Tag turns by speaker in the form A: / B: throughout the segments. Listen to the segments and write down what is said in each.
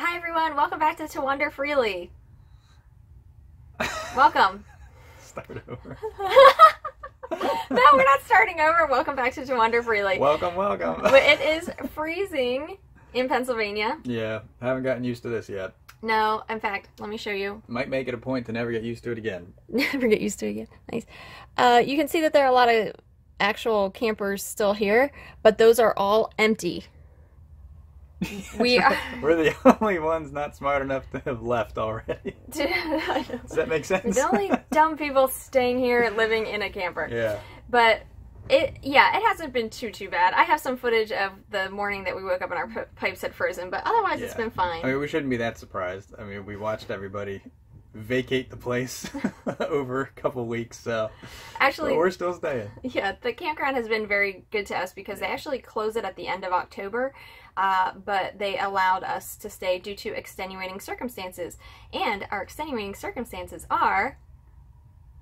A: Hi everyone, welcome back to Wander Freely. Welcome.
B: Start over.
A: No, we're not starting over. Welcome back to Wander Freely.
B: Welcome.
A: But it is freezing in Pennsylvania.
B: Yeah, haven't gotten used to this yet.
A: No, in fact, let me show you.
B: Might make it a point to never get used to it again.
A: Never get used to it again. Nice. You can see that there are a lot of actual campers still here, but those are all empty.
B: We're the only ones not smart enough to have left already. Does that make sense?
A: We're the only dumb people staying here living in a camper.
B: Yeah.
A: But it hasn't been too bad. I have some footage of the morning that we woke up and our pipes had frozen, but otherwise it's been fine.
B: I mean, we shouldn't be that surprised. I mean, we watched everybody vacate the place over a couple weeks, so
A: actually,
B: but we're still staying.
A: Yeah, the campground has been very good to us because they actually close it at the end of October, but they allowed us to stay due to extenuating circumstances. And our extenuating circumstances are...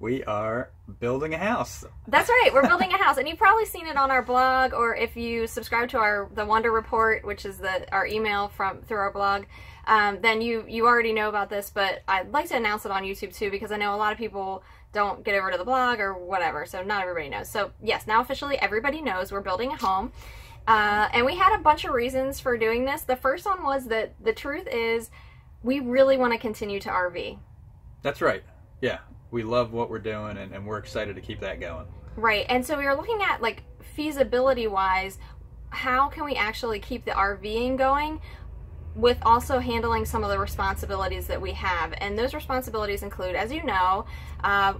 B: We are building a house.
A: That's right, we're building a house, and you've probably seen it on our blog, or if you subscribe to the Wander Report, which is our email through our blog, then you already know about this, but I'd like to announce it on YouTube too, because I know a lot of people don't get over to the blog or whatever, so not everybody knows. So yes, now officially everybody knows we're building a home, and we had a bunch of reasons for doing this. The first one was that the truth is we really want to continue to RV.
B: That's right, yeah. We love what we're doing, and we're excited to keep that going.
A: Right, and so we were looking at, like, feasibility-wise, how can we actually keep the RVing going with also handling some of the responsibilities that we have. And those responsibilities include, as you know,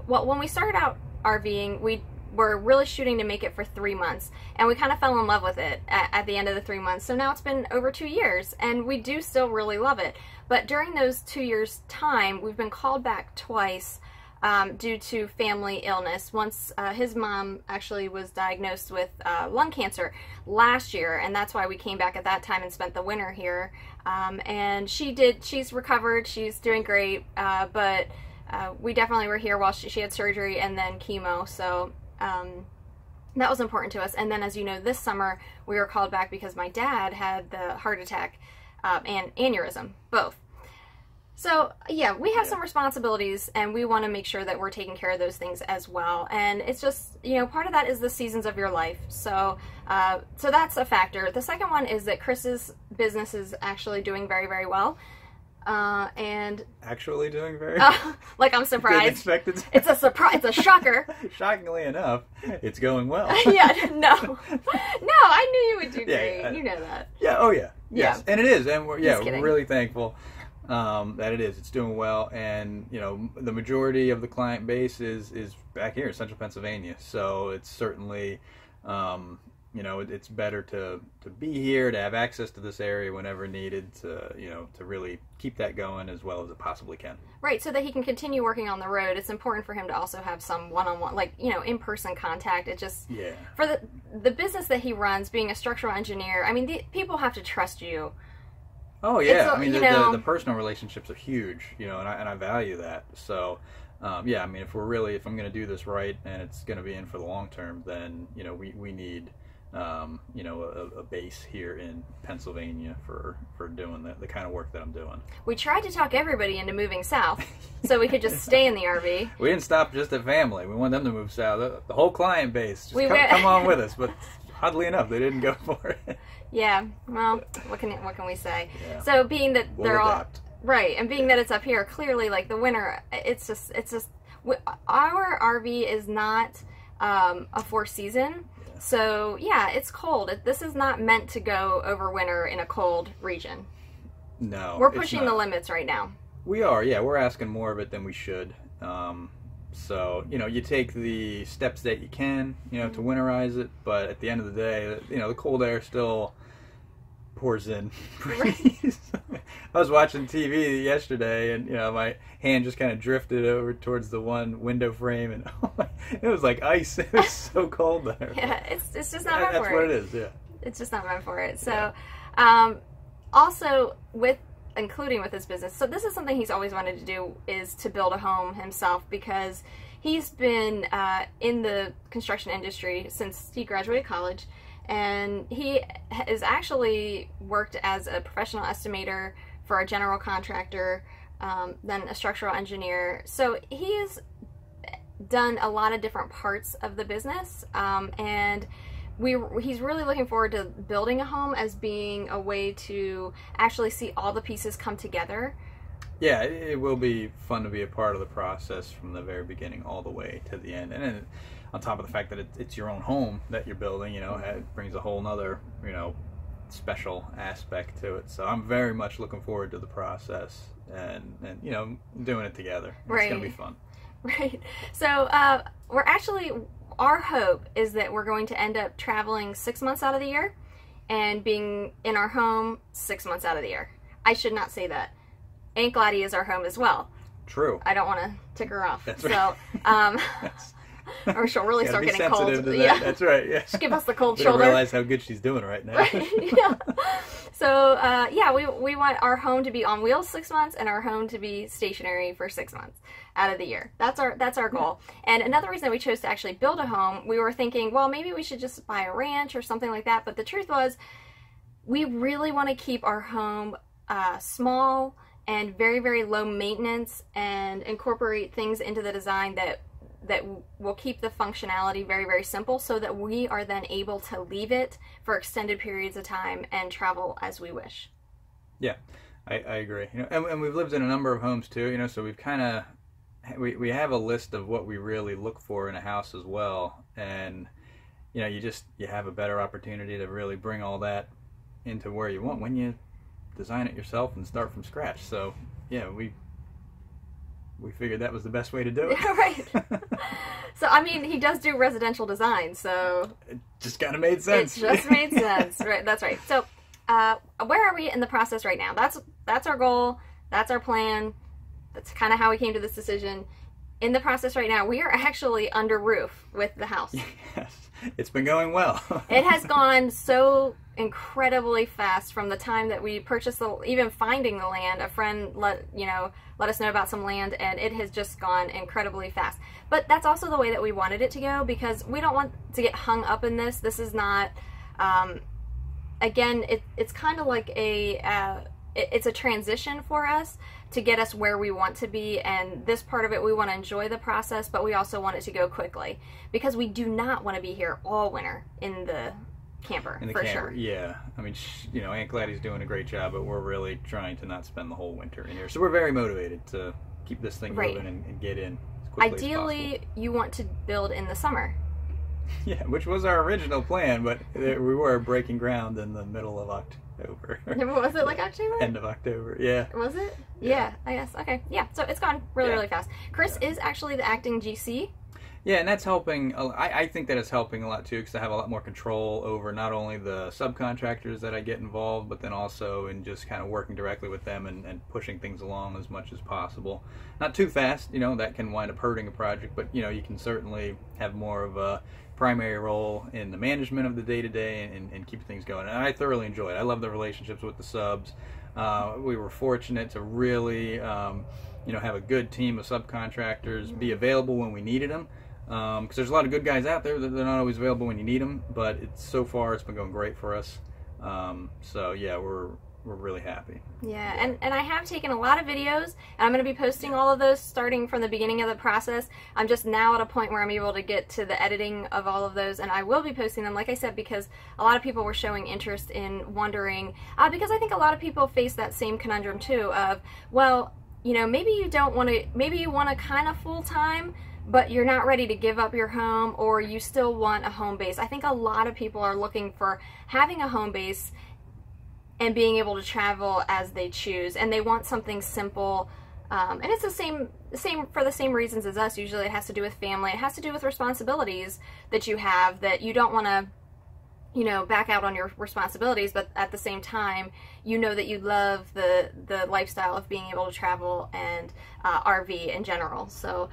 A: when we started out RVing, we were really shooting to make it for 3 months, and we kind of fell in love with it at the end of the 3 months. So now it's been over 2 years, and we do still really love it. But during those 2 years' time, we've been called back twice due to family illness. Once his mom actually was diagnosed with lung cancer last year, and that's why we came back at that time and spent the winter here. And she's recovered, she's doing great, but we definitely were here while she had surgery and then chemo, so that was important to us. And then, as you know, this summer we were called back because my dad had the heart attack and aneurysm, both. So yeah, we have some responsibilities, and we want to make sure that we're taking care of those things as well. And it's just, you know, part of that is the seasons of your life. So so that's a factor. The second one is that Chris's business is actually doing very well. And
B: actually doing very well.
A: Like, I'm surprised.
B: Didn't expect it.
A: It's a surprise. It's a shocker.
B: Shockingly enough, it's going well.
A: Yeah, no, I knew you would do great.
B: Yeah,
A: you know that.
B: Yeah. Oh yeah. Yes.
A: Yeah.
B: And it is, and we're really thankful that it is. It's doing well, and you know, the majority of the client base is back here in Central Pennsylvania. So it's certainly, you know, it's better to be here, to have access to this area whenever needed, to, you know, to really keep that going as well as it possibly can. Right,
A: so that he can continue working on the road. It's important for him to also have some one-on-one, like, you know, in-person contact. It just, for the business that he runs, being a structural engineer, I mean, people have to trust you.
B: Oh yeah, I mean, the personal relationships are huge, you know, and I value that. So, yeah, I mean, if I'm going to do this right and it's going to be in for the long term, then, you know, we need, you know, a base here in Pennsylvania for doing the kind of work that I'm doing.
A: We tried to talk everybody into moving south so we could just stay in the RV.
B: We didn't stop just at family. We want them to move south. The whole client base, just come on with us. But oddly enough, they didn't go for it. Yeah,
A: well, what can we say?
B: Yeah.
A: So being that
B: we'll adapt.
A: Right, and being that it's up here, clearly, like, the winter, it's just our RV is not a four-season. So yeah, it's cold. This is not meant to go over winter in a cold region.
B: No,
A: we're pushing the limits right now.
B: We are, yeah. We're asking more of it than we should. So, you know, you take the steps that you can, you know, to winterize it, but at the end of the day, you know, the cold air still pours in. I was watching TV yesterday, and, you know, my hand just kind of drifted over towards the one window frame, and it was like ice. It was so cold there.
A: Yeah, it's just not meant for it.
B: That's what it is, yeah.
A: It's just not meant for it. So, also, including with his business, so this is something he's always wanted to do, is to build a home himself, because he's been in the construction industry since he graduated college, and he has actually worked as a professional estimator for a general contractor, then a structural engineer. So he's done a lot of different parts of the business, and he's really looking forward to building a home as being a way to actually see all the pieces come together.
B: Yeah, it will be fun to be a part of the process from the very beginning all the way to the end. And then on top of the fact that it's your own home that you're building, it brings a whole nother, special aspect to it. So I'm very much looking forward to the process and doing it together.
A: Right.
B: It's going to be fun.
A: Right. So our hope is that we're going to end up traveling 6 months out of the year and being in our home 6 months out of the year. I should not say that. Aunt Gladys is our home as well.
B: True.
A: I don't want to tick her off.
B: That's right.
A: So, or she'll really start getting cold.
B: To that. Yeah. That's right. Yeah.
A: She'll give us the cold
B: Didn't
A: shoulder.
B: realize how good she's doing right now.
A: Right. Yeah. So, we want our home to be on wheels 6 months and our home to be stationary for 6 months out of the year. That's our goal. And another reason that we chose to actually build a home, we were thinking, well, maybe we should just buy a ranch or something like that. But the truth was, we really want to keep our home small and very, very low maintenance and incorporate things into the design that will keep the functionality very, very simple so that we are then able to leave it for extended periods of time and travel as we wish.
B: Yeah, I agree. And we've lived in a number of homes too, so we've kind of, we have a list of what we really look for in a house as well. And, you have a better opportunity to really bring all that into where you want when you design it yourself and start from scratch. So yeah, we figured that was the best way to do it.
A: Yeah, right. So I mean, he does do residential design, so
B: it just kind of made sense.
A: It just made sense. Right, that's right. So where are we in the process right now? That's our goal. That's our plan. That's kind of how we came to this decision. In the process right now, we are actually under roof with the house.
B: Yes, it's been going well.
A: It has gone so incredibly fast from the time that we purchased even finding the land. A friend let us know about some land, and it has just gone incredibly fast. But that's also the way that we wanted it to go, because we don't want to get hung up in this. This is not, again, it's kind of like it's a transition for us to get us where we want to be, and this part of it, we want to enjoy the process, but we also want it to go quickly, because we do not want to be here all winter in the camper, for sure.
B: Yeah, I mean, Aunt Gladys doing a great job, but we're really trying to not spend the whole winter in here. So we're very motivated to keep this thing moving and get in as quickly
A: Ideally,
B: as possible.
A: You want to build in the summer.
B: Yeah, which was our original plan, but we were breaking ground in the middle of October.
A: Was it like October?
B: End of October, yeah.
A: Was it? Yeah, I guess. Okay, yeah, so it's gone really fast. Chris is actually the acting GC.
B: Yeah, and that's helping. I think that it's helping a lot too, because I have a lot more control over not only the subcontractors that I get involved, but then also in just kind of working directly with them and pushing things along as much as possible. Not too fast, that can wind up hurting a project, but you can certainly have more of a primary role in the management of the day-to-day and keep things going. And I thoroughly enjoy it. I love the relationships with the subs. We were fortunate to really, have a good team of subcontractors be available when we needed them. Because there's a lot of good guys out there that they're not always available when you need them, but so far it's been going great for us. So yeah, we're really happy.
A: Yeah, and I have taken a lot of videos, and I'm going to be posting all of those starting from the beginning of the process. I'm just now at a point where I'm able to get to the editing of all of those, and I will be posting them, like I said, because a lot of people were showing interest in wondering, because I think a lot of people face that same conundrum too of, well, maybe you don't want to, maybe you want to kind of full-time, but you're not ready to give up your home, or you still want a home base. I think a lot of people are looking for having a home base and being able to travel as they choose, and they want something simple. And it's the same for the same reasons as us. Usually it has to do with family. It has to do with responsibilities that you have, that you don't want to back out on your responsibilities, but at the same time, that you love the lifestyle of being able to travel and RV in general. So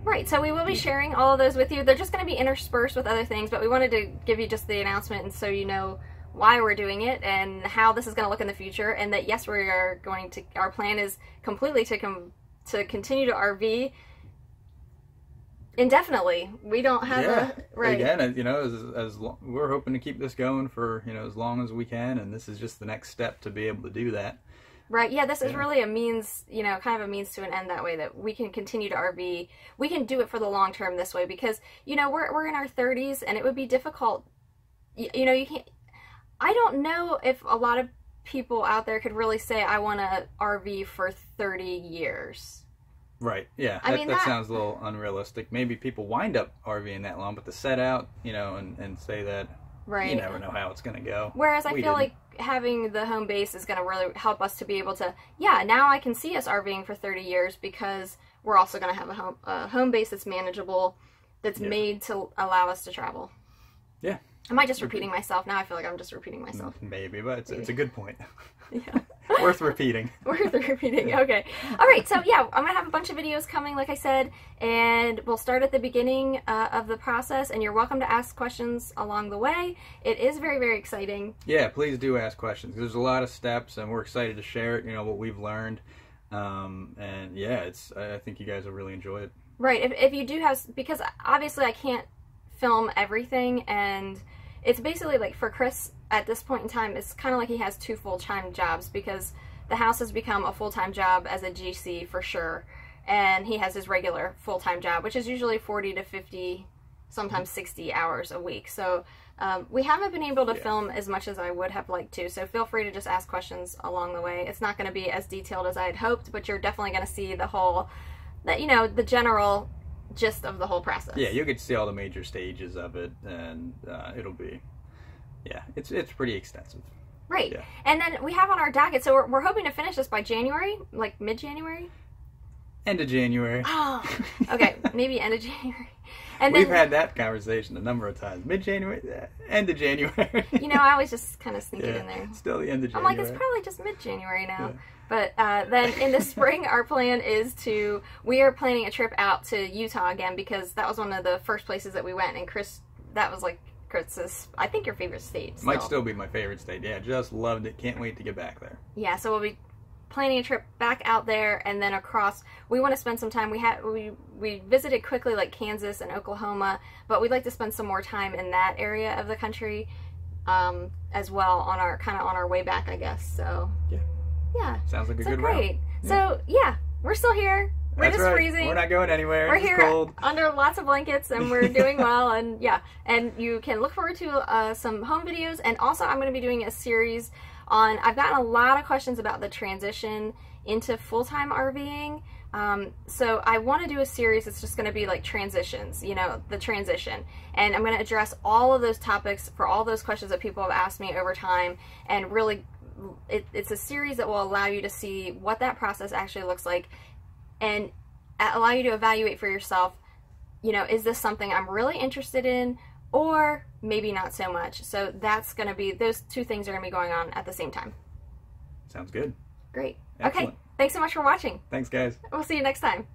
A: right, so we will be sharing all of those with you. They're just going to be interspersed with other things, but we wanted to give you just the announcement, and so you know why we're doing it and how this is going to look in the future, and that yes, we are going to, our plan is completely to continue to RV indefinitely. We don't have a right.
B: Again, as we're hoping to keep this going for as long as we can, and this is just the next step to be able to do that.
A: Right. Yeah, this is
B: Yeah.
A: really a means, kind of a means to an end that way, that we can continue to RV. We can do it for the long term this way because, we're in our 30s and it would be difficult. You can't, I don't know if a lot of people out there could really say, I want to RV for 30 years.
B: Right. Yeah.
A: I
B: That,
A: mean,
B: that
A: that-
B: sounds a little unrealistic. Maybe people wind up RVing that long, but to set out, and say that,
A: Right.
B: you never know how it's going to go.
A: Whereas I
B: We
A: feel
B: didn't.
A: like having the home base is going to really help us to be able to, now I can see us RVing for 30 years because we're also going to have a home base that's manageable, that's
B: Yeah.
A: made to allow us to travel.
B: Yeah.
A: Am I just repeating myself? Now I feel like I'm just repeating myself.
B: Maybe, but it's a good point.
A: Yeah.
B: Worth repeating.
A: Worth repeating. Okay. All right. So yeah, I'm gonna have a bunch of videos coming, like I said, and we'll start at the beginning of the process. And you're welcome to ask questions along the way. It is very, very exciting.
B: Yeah, please do ask questions. There's a lot of steps, and we're excited to share it. What we've learned, and yeah, I think you guys will really enjoy it.
A: Right. If you do have, because obviously I can't film everything, and it's basically like for Chris at this point in time, it's kind of like he has 2 full-time jobs because the house has become a full-time job as a GC for sure, and he has his regular full-time job, which is usually 40 to 50, sometimes 60 hours a week. So we haven't been able to film as much as I would have liked to, so feel free to just ask questions along the way. It's not going to be as detailed as I had hoped, but you're definitely going to see the whole, the general gist of the whole process.
B: Yeah, you'll get to see all the major stages of it, and it'll be, it's pretty extensive.
A: Right.
B: Yeah.
A: And then we have on our docket, so we're hoping to finish this by January, like mid-January.
B: End of January.
A: Oh, okay, maybe end of January. And
B: We've
A: then,
B: had that conversation a number of times. Mid-January, end of January.
A: I always just kind of sneak it in there.
B: Still the end of
A: I'm
B: January.
A: like, it's probably just mid-January now.
B: Yeah.
A: But then in the spring, our plan is we are planning a trip out to Utah again because that was one of the first places that we went. And Chris, that was like Chris's, I think, your favorite state.
B: Might still be my favorite state. Yeah, just loved it. Can't wait to get back there.
A: Yeah, so we'll be planning a trip back out there and then across. We want to spend some time. We visited quickly like Kansas and Oklahoma, but we'd like to spend some more time in that area of the country as well on our way back, I guess. So yeah,
B: Sounds like a
A: so
B: good
A: great.
B: route.
A: So yeah, we're still here. We're
B: That's
A: just
B: right.
A: freezing.
B: We're not going anywhere.
A: We're
B: It's
A: here
B: cold.
A: under lots of blankets and we're doing well, and you can look forward to some home videos. And also I'm going to be doing a series on, I've gotten a lot of questions about the transition into full-time RVing. So I want to do a series that's just going to be like transitions, the transition. And I'm going to address all of those topics for all those questions that people have asked me over time, and really it's a series that will allow you to see what that process actually looks like and allow you to evaluate for yourself, is this something I'm really interested in, or maybe not so much. So that's going to be, those 2 things are going to be going on at the same time.
B: Sounds good.
A: Great.
B: Excellent.
A: Okay. Thanks so much for watching.
B: Thanks, guys.
A: We'll see you next time.